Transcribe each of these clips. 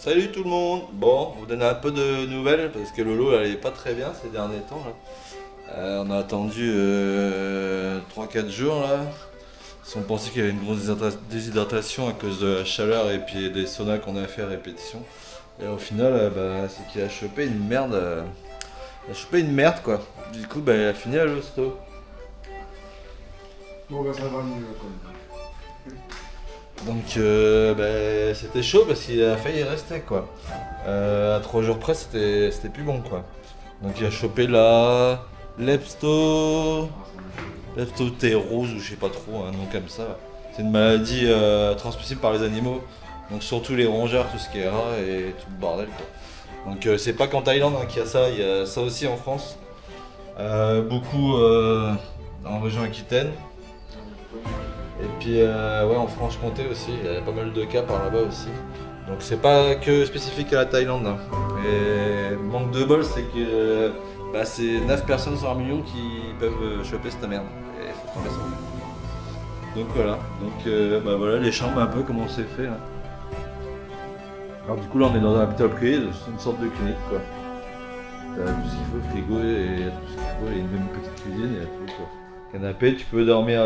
Salut tout le monde. Bon, on vous donne un peu de nouvelles parce que Lolo elle est pas très bien ces derniers temps là. On a attendu 3-4 jours là. On pensait qu'il y avait une grosse déshydratation à cause de la chaleur et puis des saunas qu'on a fait à répétition. Et au final, c'est qu'il a chopé une merde. Il a chopé une merde quoi. Du coup, il a fini à l'hosto. Bon, ça va mieux quand même. Donc c'était chaud parce qu'il a failli rester quoi. À 3 jours près c'était plus bon quoi. Donc il a chopé la leptothérose ou je sais pas trop, un nom comme ça. C'est une maladie transmissible par les animaux. Donc surtout les rongeurs, tout ce qui est rats et tout le bordel quoi. Donc c'est pas qu'en Thaïlande qu'il y a ça, il y a ça aussi en France. Beaucoup en région Aquitaine. Et puis en Franche-Comté aussi, il y a pas mal de cas par là-bas aussi. Donc c'est pas que spécifique à la Thaïlande. Hein. Et manque de bol, c'est que c'est 9 personnes sur 1 million qui peuvent choper cette merde. Et faut tomber sur eux. Donc voilà, voilà les chambres un peu comment c'est fait. Hein. Alors du coup là on est dans un hôpital privé, c'est une sorte de clinique quoi. T'as tout ce qu'il faut, frigo et tout ce qu'il faut, et même une petite cuisine et tout quoi. Canapé, tu peux dormir,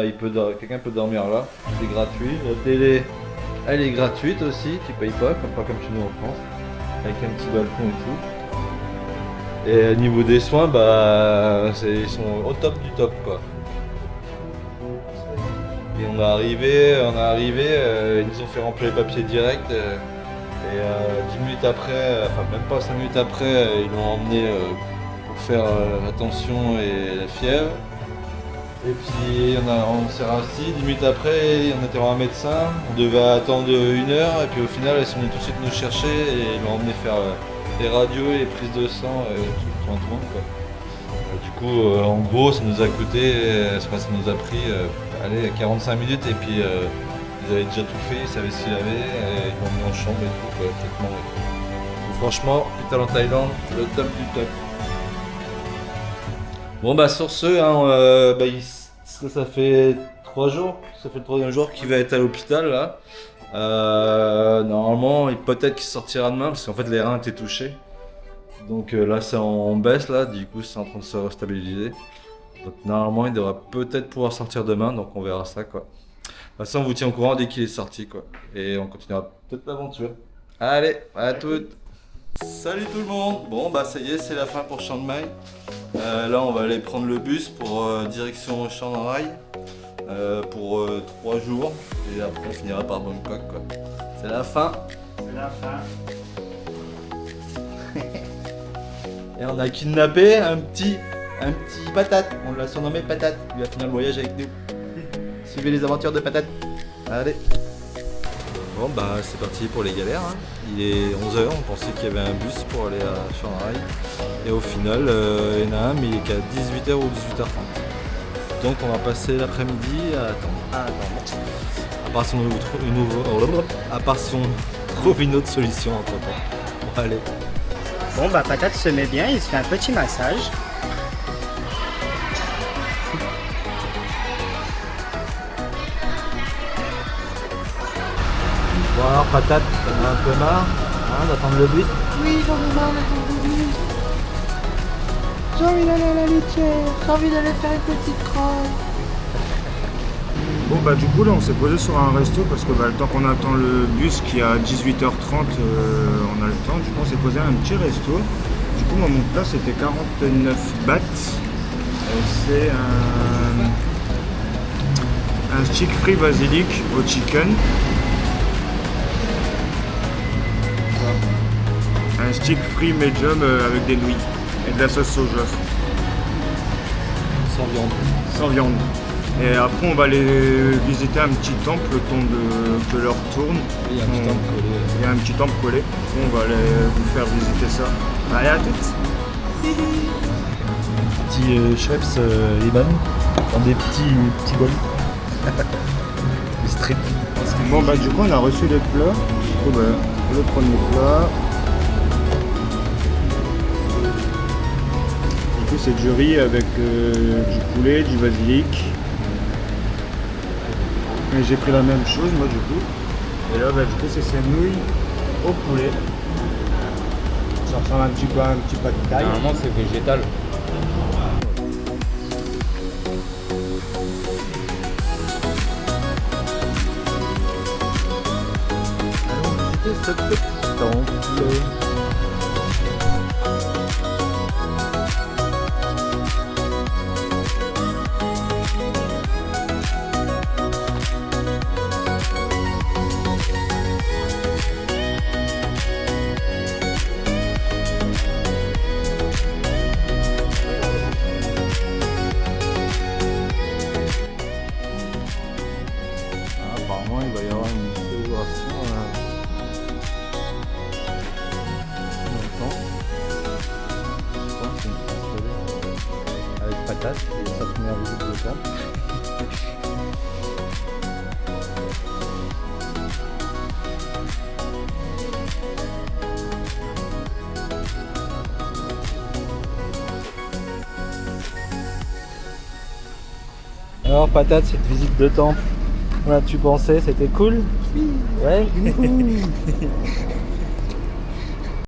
quelqu'un peut dormir là, c'est gratuit. La télé, elle est gratuite aussi, tu payes pas comme chez nous en France, avec un petit balcon et tout. Et au niveau des soins, ils sont au top du top quoi. Et on est arrivé, ils nous ont fait remplir les papiers direct. Et 10 minutes après, enfin même pas 5 minutes après, ils l'ont emmené pour faire la tension et la fièvre. Et puis on s'est rassis, 10 minutes après on était voir un médecin, on devait attendre 1 heure et puis au final ils sont venus tout de suite nous chercher et ils l'ont emmené faire les radios et les prises de sang et tout un tour quoi. Du coup en gros ça nous a coûté, ça nous a pris 45 minutes et puis ils avaient déjà tout fait, ils savaient ce qu'il y avait, et ils l'ont mis en chambre et tout, quoi, traitement et tout. Donc, franchement, hôpital en Thaïlande, le top du top. Bon sur ce, hein, ça fait 3 jours, ça fait le 3e jour qu'il va être à l'hôpital là. Normalement, peut-être qu'il sortira demain parce qu'en fait les reins étaient touchés. Donc là c'est en baisse là, du coup c'est en train de se restabiliser. Donc normalement il devra peut-être pouvoir sortir demain, donc on verra ça quoi. De toute façon, on vous tient au courant dès qu'il est sorti quoi. Et on continuera peut-être l'aventure. Allez, à toutes. Salut tout le monde. Bon ça y est, c'est la fin pour Chiang Mai. Là on va aller prendre le bus pour direction Chiang Rai pour 3 jours. Et après on finira par Bangkok quoi. C'est la fin. C'est la fin. Et on a kidnappé un petit patate. On l'a surnommé Patate. Il va finir le voyage avec nous. Suivez les aventures de Patate. Allez. Bon c'est parti pour les galères. Hein. Il est 11h, on pensait qu'il y avait un bus pour aller à Chiang Rai. Et au final, il y en a un mais il est qu'à 18h ou 18h30. Donc on va passer l'après-midi à attendre. À part si on trouve une autre solution entre temps. Bon allez. Bon Patate se met bien, il se fait un petit massage. Bon alors Patate, t'en as un peu marre d'attendre le bus? Oui, j'en ai marre d'attendre le bus. J'ai envie d'aller à la litière, j'ai envie d'aller faire une petite crotte. Bon, du coup, là, on s'est posé sur un resto parce que le temps qu'on attend le bus qui est à 18h30, on a le temps. Du coup, on s'est posé à un petit resto. Du coup, moi, mon plat, c'était 49 bahts. C'est un stick frit basilic au chicken. Un stick frit medium avec des nouilles et de la sauce soja. Sans viande. Sans viande. Et après on va aller visiter un petit temple le temps que l'heure tourne. Il y a un petit temple collé. Il y a un petit temple collé. On va aller vous faire visiter ça. Allez, à toutes. Petit Schweppes Liban dans des petits bols. Des strips. Bon du coup on a reçu les plats. Du coup le premier plat. Du coup c'est du riz avec du poulet, du basilic. Et j'ai pris la même chose moi du coup. Et là du coup c'est ces nouilles au poulet. Ça ressemble un petit peu à un petit pas de taille. Normalement, c'est végétal. Allons visiter ce petit temple. Apparemment, il va y avoir une célébration dans le temps. Je pense que c'est une pistolet avec patate et sa première visite de temple. Alors patate, cette visite de temple, qu'en as-tu pensé? C'était cool? Ouais.